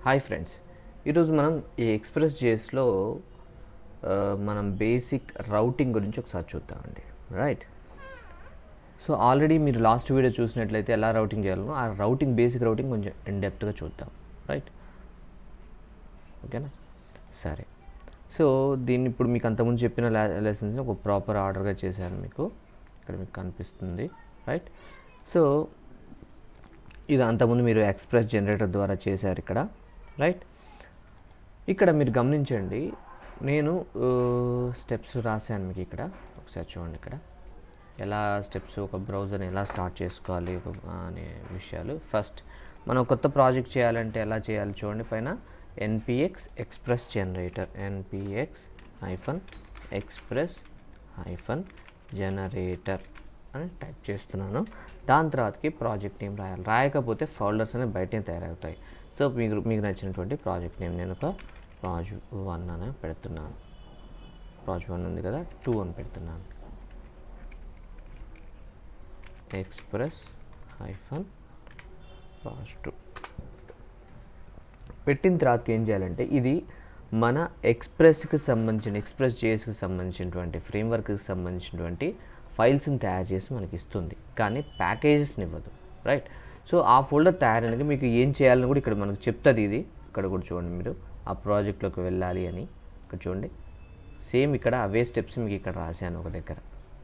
Hi friends, ఈరోజు మనం ఈ ఎక్స్ప్రెస్ జేఎస్లో మనం బేసిక్ రౌటింగ్ గురించి ఒకసారి చూద్దామండి. రైట్. సో ఆల్రెడీ మీరు లాస్ట్ వీడియో చూసినట్లయితే ఎలా రౌటింగ్ చేయాలో ఆ రౌటింగ్ బేసిక్ రౌటింగ్ కొంచెం ఇన్డెప్త్గా చూద్దాం. రైట్, ఓకేనా? సరే. సో దీన్ని ఇప్పుడు మీకు అంతకుముందు చెప్పిన లెసన్స్ని ఒక ప్రాపర్ ఆర్డర్గా చేశాను. మీకు ఇక్కడ మీకు కనిపిస్తుంది. రైట్. సో ఇది అంతకుముందు మీరు ఎక్స్ప్రెస్ జనరేటర్ ద్వారా చేశారు ఇక్కడ. రైట్. ఇక్కడ మీరు గమనించండి, నేను స్టెప్స్ రాశాను మీకు ఇక్కడ. ఒకసారి చూడండి ఇక్కడ ఎలా స్టెప్స్, ఒక బ్రౌజర్ని ఎలా స్టార్ట్ చేసుకోవాలి అనే విషయాలు. ఫస్ట్ మనం కొత్త ప్రాజెక్ట్ చేయాలంటే ఎలా చేయాలి చూడండి. పైన npx express generator, npx-express generator అని టైప్ చేస్తున్నాను. దాని తర్వాతకి ప్రాజెక్ట్ నేమ్ రాయాలి. రాయకపోతే ఫోల్డర్స్ అనేవి బయటనే తయారవుతాయి. సో మీకు నచ్చినటువంటి ప్రాజెక్ట్ నేమ్ నేను ఒక project1 అని పెడుతున్నాను. project1 ఉంది కదా, 2 అని పెడుతున్నాను. express-proj2 పెట్టిన తర్వాత ఏం చేయాలంటే, ఇది మన ఎక్స్ప్రెస్కి సంబంధించిన, ఎక్స్ప్రెస్ జేఎస్కి సంబంధించినటువంటి ఫ్రేమ్వర్క్కి సంబంధించినటువంటి ఫైల్స్ని తయారు చేసి మనకి ఇస్తుంది, కానీ ప్యాకేజెస్ని ఇవ్వదు. రైట్. సో ఆ ఫోల్డర్ తయారైనది మీకు ఏం చేయాలని కూడా ఇక్కడ మనకు చెప్తుంది. ఇది ఇక్కడ కూడా చూడండి, మీరు ఆ ప్రాజెక్ట్లోకి వెళ్ళాలి అని ఇక్కడ చూడండి. సేమ్ ఇక్కడ అవే స్టెప్స్ మీకు ఇక్కడ రాశాను ఒక దగ్గర.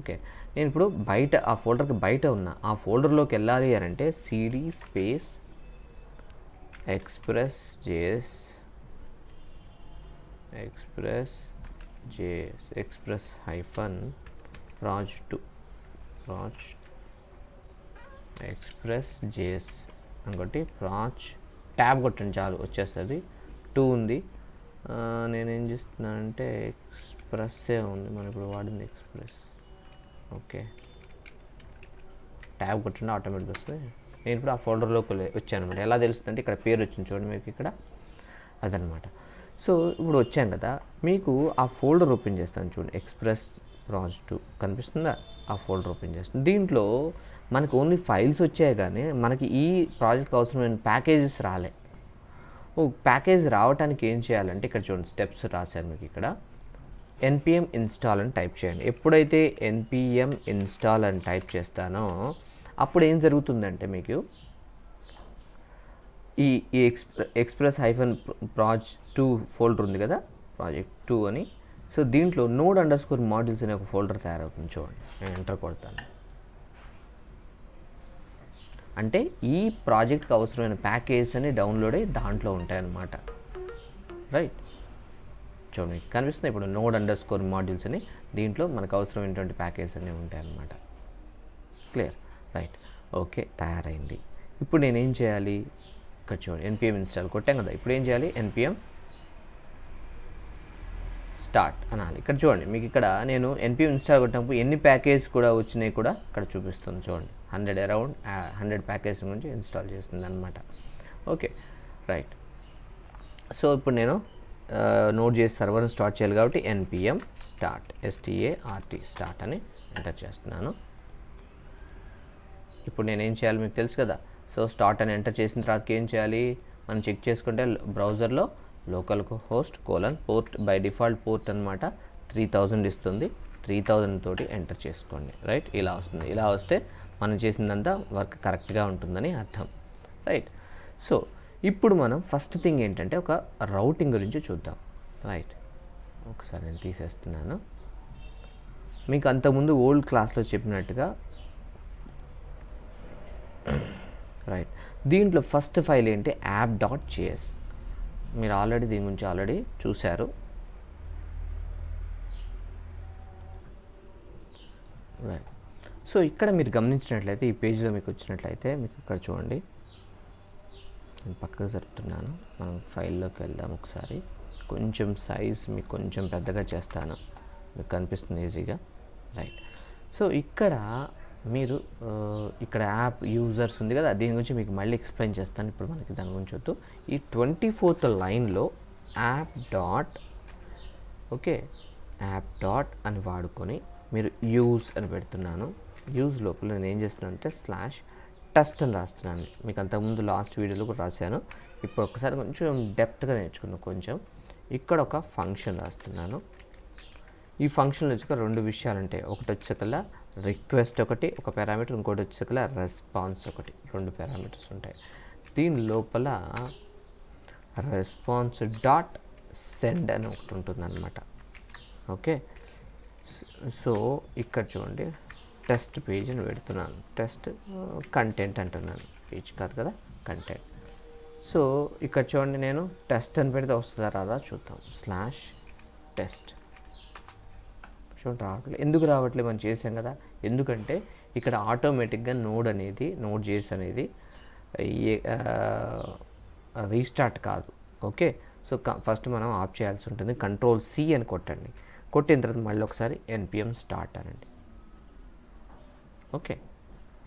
ఓకే, నేను ఇప్పుడు బయట ఆ ఫోల్డర్కి బయట ఉన్న ఆ ఫోల్డర్లోకి వెళ్ళాలి అని అంటే cd space express.js express-proj2 express.js అనుకోటి proj tab కొట్టండి చాలు, వచ్చేస్తుంది. 2 ఉంది. నేనేం చేస్తున్నానంటే ఎక్స్ప్రెస్సే ఉంది, మనం ఇప్పుడు వాడింది ఎక్స్ప్రెస్. ఓకే, ట్యాబ్ కొట్టండి, ఆటోమేటిక్ వస్తుంది. నేను ఇప్పుడు ఆ ఫోల్డర్లోకి వచ్చాను అనమాట. ఎలా తెలుస్తుందంటే ఇక్కడ పేరు వచ్చింది చూడండి మీకు ఇక్కడ, అదనమాట. సో ఇప్పుడు వచ్చాం కదా, మీకు ఆ ఫోల్డర్ ఓపెన్ చేస్తాను చూడండి. express-proj2 కనిపిస్తుందా? ఆ ఫోల్డర్ ఓపెన్ చేస్తాను. దీంట్లో మనకు ఓన్లీ ఫైల్స్ వచ్చాయి, కానీ మనకి ఈ ప్రాజెక్ట్కి అవసరమైన ప్యాకేజెస్ రాలే. ప్యాకేజ్ రావడానికి ఏం చేయాలంటే ఇక్కడ చూడండి, స్టెప్స్ రాశాను మీకు ఇక్కడ. npm install అని టైప్ చేయండి. ఎప్పుడైతే npm install అని టైప్ చేస్తానో అప్పుడు ఏం జరుగుతుందంటే, మీకు ఈ express-proj2 ఫోల్డర్ ఉంది కదా, project2 అని. సో దీంట్లో node_modules అనే ఒక ఫోల్డర్ తయారవుతుంది చూడండి. నేను ఎంటర్ కొడతాను అంటే ఈ ప్రాజెక్ట్కి అవసరమైన ప్యాకేజ్ అని డౌన్లోడ్ అయ్యి దాంట్లో ఉంటాయన్నమాట. రైట్. చూడండి కనిపిస్తుంది ఇప్పుడు node_modules అని, దీంట్లో మనకు అవసరమైనటువంటి ప్యాకేజ్ అన్నీ ఉంటాయన్నమాట. క్లియర్? రైట్. ఓకే, తయారైంది. ఇప్పుడు నేనేం చేయాలి, ఇక్కడ చూడండి npm ఇన్స్టాల్ కొట్టాం కదా. ఇప్పుడు ఏం చేయాలి, npm స్టార్ట్ అనాలి. ఇక్కడ చూడండి మీకు ఇక్కడ నేను npm ఇన్స్టాల్ కొట్టినప్పుడు ఎన్ని ప్యాకేజ్ కూడా వచ్చినాయి కూడా ఇక్కడ చూపిస్తుంది చూడండి. 100 ప్యాకేజ్ నుంచి ఇన్స్టాల్ చేస్తుంది అనమాట. Okay, right. సో ఇప్పుడు నేను Node.js సర్వర్ని స్టార్ట్ చేయాలి కాబట్టి npm స్టార్ట్, start అని ఎంటర్ చేస్తున్నాను. ఇప్పుడు నేనేం చేయాలి మీకు తెలుసు కదా. సో స్టార్ట్ అని ఎంటర్ చేసిన తర్వాత ఏం చేయాలి, మనం చెక్ చేసుకుంటే బ్రౌజర్లో local host port by default port అనమాట 3000 ఇస్తుంది. 3000 తోటి ఎంటర్ చేసుకోండి. రైట్, ఇలా వస్తుంది. ఇలా వస్తే మనం చేసిందంతా వర్క్ కరెక్ట్గా ఉంటుందని అర్థం. రైట్. సో ఇప్పుడు మనం ఫస్ట్ థింగ్ ఏంటంటే ఒక రౌటింగ్ గురించి చూద్దాం. రైట్, ఒకసారి నేను తీసేస్తున్నాను. మీకు అంతకుముందు ఓల్డ్ క్లాస్లో చెప్పినట్టుగా రైట్, దీంట్లో ఫస్ట్ ఫైల్ ఏంటి, app.js. మీరు ఆల్రెడీ దీని గురించి ఆల్రెడీ చూశారు. రైట్. సో ఇక్కడ మీరు గమనించినట్లయితే ఈ పేజ్లో మీకు వచ్చినట్లయితే మీకు ఇక్కడ చూడండి, నేను పక్కకు జరుపుతున్నాను. మనం ఫైల్లోకి వెళ్దాం ఒకసారి. కొంచెం సైజ్ మీకు కొంచెం పెద్దగా చేస్తాను, మీకు కనిపిస్తుంది ఈజీగా. రైట్. సో ఇక్కడ మీరు ఇక్కడ యాప్ యూజర్స్ ఉంది కదా, దీని గురించి మీకు మళ్ళీ ఎక్స్ప్లెయిన్ చేస్తాను. ఇప్పుడు మనకి దాని గురించి వద్దు. ఈ 24th లైన్లో యాప్ అని వాడుకొని మీరు యూజ్ అని పెడుతున్నాను. యూజ్ లోపల నేను ఏం చేస్తున్నాను అంటే టెస్ట్ అని రాస్తున్నాను. మీకు అంతకుముందు లాస్ట్ వీడియోలో కూడా రాశాను. ఇప్పుడు ఒకసారి కొంచెం డెప్త్గా నేర్చుకుందాం. కొంచెం ఇక్కడ ఒక ఫంక్షన్ రాస్తున్నాను. ఈ ఫంక్షన్లో వచ్చాక రెండు విషయాలు ఉంటాయి. ఒకటి వచ్చేకల్లా రిక్వెస్ట్ ఒకటి ఒక పారామీటర్, ఇంకోటి వచ్చేకల్లా రెస్పాన్స్ ఒకటి, రెండు పారామీటర్స్ ఉంటాయి. దీని లోపల రెస్పాన్స్ డాట్ సెండ్ అని ఒకటి ఉంటుందన్నమాట. ఓకే, సో ఇక్కడ చూడండి టెస్ట్ పేజ్ అని పెడుతున్నాను. టెస్ట్ కంటెంట్ అంటున్నాను, పేజ్ కాదు కదా, కంటెంట్. సో ఇక్కడ చూడండి నేను టెస్ట్ అని పెడితే వస్తుందా రాదా చూద్దాం. స్లాష్ టెస్ట్ చూడండి రావట్లేదు. ఎందుకు రావట్లేదు? మనం చేసాం కదా. ఎందుకంటే ఇక్కడ ఆటోమేటిక్గా Node.js అనేది రీస్టార్ట్ కాదు. ఓకే, సో ఫస్ట్ మనం ఆఫ్ చేయాల్సి ఉంటుంది. Ctrl+C అని కొట్టండి. కొట్టిన తర్వాత మళ్ళీ ఒకసారి npm స్టార్ట్ అనండి. ఓకే,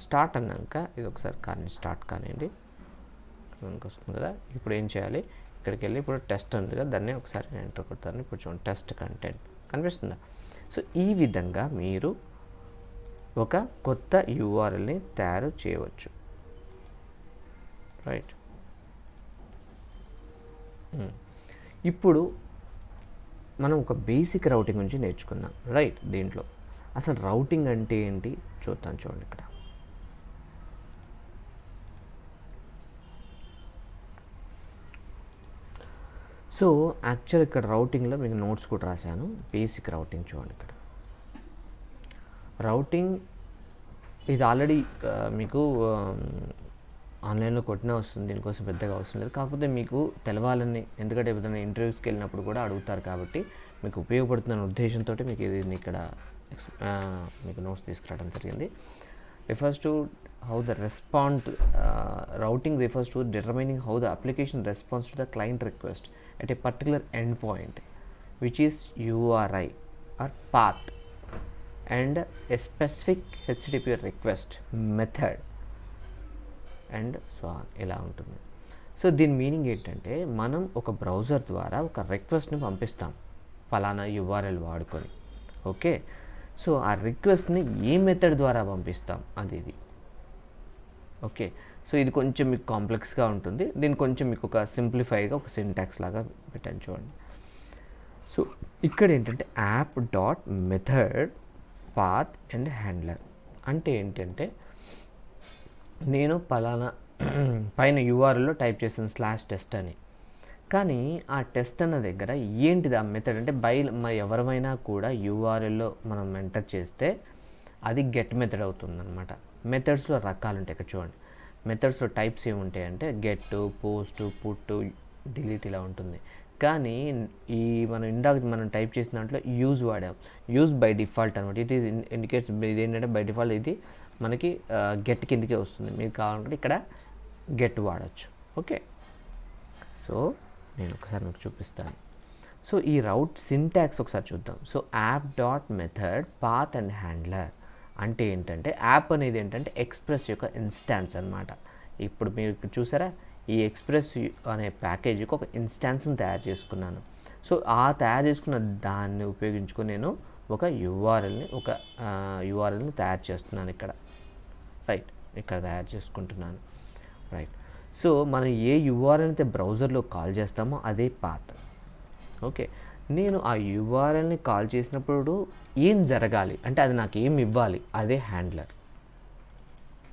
స్టార్ట్ అన్నాక ఇది ఒకసారి స్టార్ట్ కానివ్వండి. మనకు వస్తుంది కదా. ఇప్పుడు ఏం చేయాలి? ఇక్కడికి వెళ్ళి ఇప్పుడు టెస్ట్ ఉంది కదా, దాన్ని ఒకసారి నేను ఎంటర్ కొడతాను. ఇప్పుడు చూడండి టెస్ట్ కంటెంట్ కనిపిస్తుందా? సో ఈ విధంగా మీరు ఒక కొత్త URLని తయారు చేయవచ్చు. రైట్, ఇప్పుడు మనం ఒక బేసిక్ రౌటింగ్ గురించి నేర్చుకుందాం. రైట్, దీంట్లో అసలు రౌటింగ్ అంటే ఏంటి చూద్దాం. చూడండి ఇక్కడ సో యాక్చువల్ ఇక్కడ రౌటింగ్లో మీకు నోట్స్ కూడా రాశాను. బేసిక్ రౌటింగ్ చూడండి ఇక్కడ. రౌటింగ్ ఇది ఆల్రెడీ మీకు ఆన్లైన్లో కొట్టినా వస్తుంది, దీనికోసం పెద్దగా అవసరం లేదు. కాకపోతే మీకు తెలవాలని, ఎందుకంటే ఏదైనా ఇంటర్వ్యూస్కి వెళ్ళినప్పుడు కూడా అడుగుతారు కాబట్టి మీకు ఉపయోగపడుతున్న ఉద్దేశంతో మీకు ఇది ఇక్కడ మీకు నోట్స్ తీసుకురావడం జరిగింది. Refers to how the routing refers to determining how the application responds to the client request at a particular endpoint, which is URI or path, and a specific HTTP request method and so on. ఇలా ఉంటుంది. So దీని meaning ఏంటంటే మనం ఒక browser ద్వారా ఒక రిక్వెస్ట్ని పంపిస్తాం ఫలానా URL వాడుకొని. ఓకే, సో ఆ రిక్వెస్ట్ని ఏ మెథడ్ ద్వారా పంపిస్తాం అది ఇది. ఓకే, సో ఇది కొంచెం మీకు కాంప్లెక్స్గా ఉంటుంది. దీన్ని కొంచెం మీకు ఒక సింప్లిఫైగా ఒక సింటాక్స్ లాగా పెట్టాను చూడండి. సో ఇక్కడ ఏంటంటే app dot method path and handler అంటే ఏంటంటే నేను పలానా పైన URLలో టైప్ చేసిన /test అని, కానీ ఆ టెస్ట్ అన్న దగ్గర ఏంటిది ఆ మెథడ్ అంటే ఎవరమైనా కూడా URLలో మనం ఎంటర్ చేస్తే అది గెట్ మెథడ్ అవుతుందన్నమాట. మెథడ్స్లో రకాలు ఉంటాయి. ఇక్కడ చూడండి మెథడ్స్లో టైప్స్ ఏముంటాయంటే గెట్, పోస్ట్, పుట్, డిలీట్ ఇలా ఉంటుంది. కానీ ఈ మనం టైప్ చేసిన దాంట్లో యూజ్ వాడాం. యూజ్ బై డిఫాల్ట్ అనమాట. ఇట్ ఈస్ ఇండికేట్స్ ఇది ఏంటంటే బై డిఫాల్ట్ ఇది మనకి గెట్ కిందకే వస్తుంది. మీకు కావాలంటే ఇక్కడ గెట్ వాడచ్చు. ఓకే, సో నేను ఒకసారి మీకు చూపిస్తాను. సో ఈ రౌట్ సింటాక్స్ ఒకసారి చూద్దాం. So app dot method path and handler అంటే ఏంటంటే యాప్ అనేది ఏంటంటే ఎక్స్ప్రెస్ యొక్క ఇన్స్టాన్స్ అనమాట. ఇప్పుడు మీరు చూసారా, ఈ ఎక్స్ప్రెస్ అనే ప్యాకేజీకి ఒక ఇన్స్టాన్స్ని తయారు చేసుకున్నాను. సో ఆ తయారు చేసుకున్న దాన్ని ఉపయోగించుకొని నేను ఒక యూఆర్ఎల్ని తయారు చేస్తున్నాను ఇక్కడ. రైట్, ఇక్కడ తయారు చేసుకుంటున్నాను. రైట్, సో మనం ఏ URL అయితే బ్రౌజర్లో కాల్ చేస్తామో అదే పాత్. ఓకే, నేను ఆ URLని కాల్ చేసినప్పుడు ఏం జరగాలి అంటే అది నాకు ఏం ఇవ్వాలి, అదే హ్యాండ్లర్.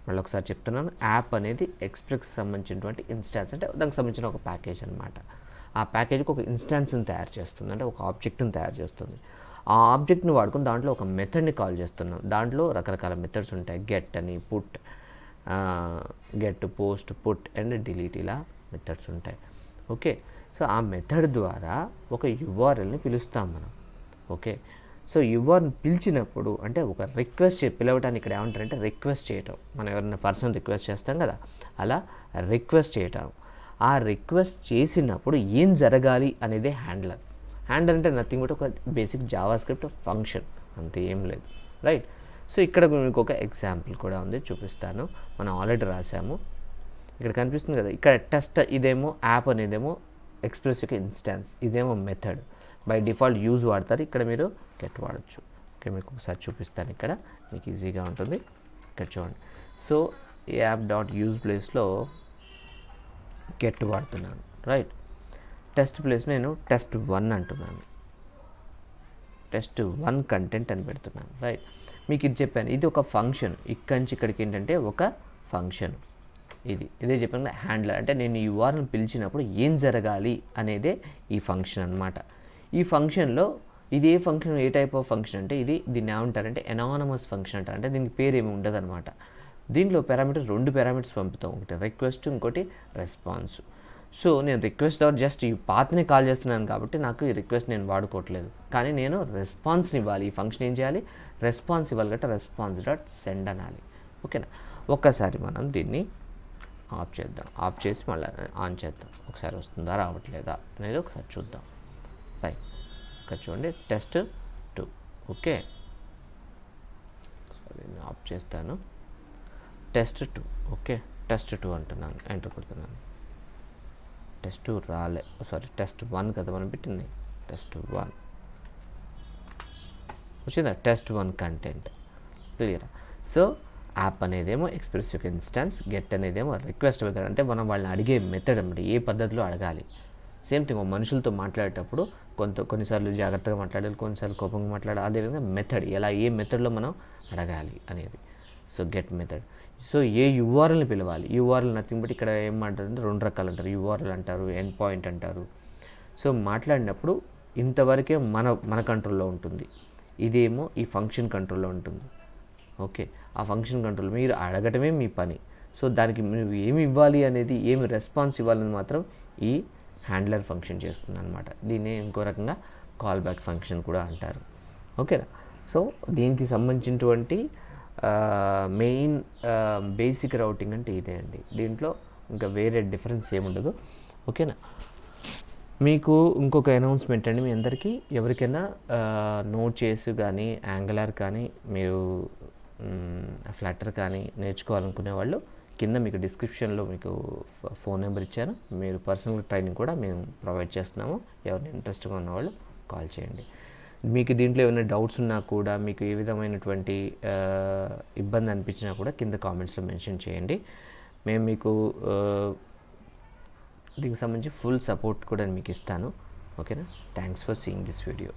మళ్ళీ ఒకసారి చెప్తున్నాను, యాప్ అనేది ఎక్స్ప్రెస్కి సంబంధించినటువంటి ఇన్స్టాన్స్ అంటే దానికి సంబంధించిన ఒక ప్యాకేజ్ అనమాట. ఆ ప్యాకేజ్కి ఒక ఇన్స్టాన్స్ని తయారు చేస్తుంది, అంటే ఒక ఆబ్జెక్ట్ని తయారు చేస్తుంది. ఆ ఆబ్జెక్ట్ని వాడుకొని దాంట్లో ఒక మెథడ్ని కాల్ చేస్తున్నాం. దాంట్లో రకరకాల మెథడ్స్ ఉంటాయి. గెట్ అని, put, get, post, put and delete ఇలా మెథడ్స్ ఉంటాయి. ఓకే, సో ఆ మెథడ్ ద్వారా ఒక URLని పిలుస్తాం మనం. ఓకే, సో URLని పిలిచినప్పుడు అంటే ఒక రిక్వెస్ట్ పిలవటానికి ఇక్కడ ఏమంటారంటే రిక్వెస్ట్ చేయటం. మనం ఎవరైనా పర్సన్ రిక్వెస్ట్ చేస్తాం కదా, అలా రిక్వెస్ట్ చేయటం. ఆ రిక్వెస్ట్ చేసినప్పుడు ఏం జరగాలి అనేది హ్యాండ్లర్. హ్యాండ్లర్ అంటే నథింగ్ బట్ ఒక బేసిక్ జావా స్క్రిప్ట్ ఫంక్షన్, అంతే, ఏం లేదు. రైట్, సో ఇక్కడ మీకు ఒక ఎగ్జాంపుల్ కూడా ఉంది, చూపిస్తాను. మనం ఆల్రెడీ రాసాము. ఇక్కడ కనిపిస్తుంది కదా, ఇక్కడ టెస్ట్ ఇదేమో యాప్ అనేదేమో ఎక్స్ప్రెస్ యొక్క ఇన్స్టాన్స్, ఇదేమో మెథడ్. బై డిఫాల్ట్ యూజ్ వాడతారు, ఇక్కడ మీరు గెట్ వాడచ్చు. ఓకే, మీకు ఒకసారి చూపిస్తాను, ఇక్కడ మీకు ఈజీగా ఉంటుంది. ఇక్కడ చూడండి. సో యాప్ డాట్ యూజ్ ప్లేస్లో గెట్ వాడుతున్నాను, రైట్. టెస్ట్ ప్లేస్ నేను test1 అంటున్నాను, test1 కంటెంట్ అని పెడుతున్నాను, రైట్. మీకు ఇది చెప్పాను, ఇది ఒక ఫంక్షన్. ఇక్కడి నుంచి ఇక్కడికి ఏంటంటే ఒక ఫంక్షన్. ఇదే చెప్పాను హ్యాండ్లర్ అంటే నేను ఈ యూఆర్ఎల్ని పిలిచినప్పుడు ఏం జరగాలి అనేదే ఈ ఫంక్షన్ అనమాట. ఈ ఫంక్షన్లో ఇది ఏ ఫంక్షన్, ఏ టైప్ ఆఫ్ ఫంక్షన్ అంటే దీన్ని ఏమంటారంటే ఎనానమస్ ఫంక్షన్ అంటారు. అంటే దీనికి పేరు ఏమి ఉండదు అనమాట. దీంట్లో రెండు పారామీటర్స్ పంపుతాం, ఒకటి రిక్వెస్ట్, ఇంకోటి రెస్పాన్స్. సో నేను రిక్వెస్ట్ ద్వారా జస్ట్ ఈ పాత్ని కాల్ చేస్తున్నాను కాబట్టి నాకు ఈ రిక్వెస్ట్ నేను వాడుకోవట్లేదు, కానీ నేను రెస్పాన్స్ని ఇవ్వాలి. ఈ ఫంక్షన్ ఏం చేయాలి, రెస్పాన్స్ ఇవ్వాలి కాబట్టి రెస్పాన్స్ డాట్ సెండ్ అనాలి. ఓకేనా. ఒక్కసారి మనం దీన్ని ఆఫ్ చేద్దాం, ఆఫ్ చేసి మళ్ళీ ఆన్ చేద్దాం, ఒకసారి వస్తుందా రావట్లేదా అనేది ఒకసారి చూద్దాం. రైట్, ఇక్కడ చూడండి test2. ఓకే, నేను ఆఫ్ చేస్తాను, test2. ఓకే, test2 అంటున్నాను, ఎంటర్ కొడుతున్నాను. test2 రాలే, సారీ test1 కదా మనం పెట్టింది, test1 వచ్చిందా, test1 content clear. So app అనేదేమో ఎక్స్ప్రెస్ యొక్క ఇన్స్టాన్స్, గెట్ అనేదేమో రిక్వెస్ట్ మెథడ్, అంటే మనం వాళ్ళని అడిగే మెథడ్ అన్నమాట, ఏ పద్ధతిలో అడగాలి. సేమ్ థింగ్ మనుషులతో మాట్లాడేటప్పుడు కొన్నిసార్లు జాగ్రత్తగా మాట్లాడాలి, కొన్నిసార్లు కోపంగా మాట్లాడాలి. అదేవిధంగా మెథడ్, ఏ మెథడ్లో మనం అడగాలి అనేది. So get method. సో ఏ యూఆర్ఎల్ని పిలవాలి, యూఆర్ఎల్ నథింగ్ బట్ ఇక్కడ ఏం మాట్లాడారంటే 2 రకాలు అంటారు, యూఆర్ఎల్ అంటారు, ఎండ్ పాయింట్ అంటారు. సో మాట్లాడినప్పుడు ఇంతవరకే మన కంట్రోల్లో ఉంటుంది, ఇదేమో ఈ ఫంక్షన్ కంట్రోల్లో ఉంటుంది. ఓకే, ఆ ఫంక్షన్ కంట్రోల్ మీరు అడగటమే మీ పని. సో దానికి మీరు ఏమి ఇవ్వాలి అనేది, ఏమి రెస్పాన్స్ ఇవ్వాలని మాత్రం ఈ హ్యాండ్లర్ ఫంక్షన్ చేస్తుంది అనమాట. దీన్ని ఇంకో రకంగా కాల్ బ్యాక్ ఫంక్షన్ కూడా అంటారు. ఓకేనా. సో దీనికి సంబంధించినటువంటి మెయిన్ బేసిక్ రౌటింగ్ అంటే ఇదే అండి. దీంట్లో ఇంకా వేరే డిఫరెన్స్ ఏముండదు. ఓకేనా. మీకు ఇంకొక అనౌన్స్మెంట్ అండి, మీ అందరికీ ఎవరికైనా Nodejs కానీ యాంగులర్ కానీ మీరు ఫ్లటర్ కానీ నేర్చుకోవాలనుకునే వాళ్ళు కింద మీకు డిస్క్రిప్షన్లో మీకు ఫోన్ నెంబర్ ఇచ్చాను. మీరు పర్సనల్ ట్రైనింగ్ కూడా మేము ప్రొవైడ్ చేస్తున్నాము. ఎవరిని ఇంట్రెస్ట్గా ఉన్నవాళ్ళు కాల్ చేయండి. మీకు దీంట్లో ఏమైనా డౌట్స్ ఉన్నా కూడా, మీకు ఏ విధమైనటువంటి ఇబ్బంది అనిపించినా కూడా కింద కామెంట్స్లో మెన్షన్ చేయండి. మేము మీకు దీనికి సంబంధించి ఫుల్ సపోర్ట్ కూడా మీకు ఇస్తాను. ఓకేనా. Thanks for seeing this video.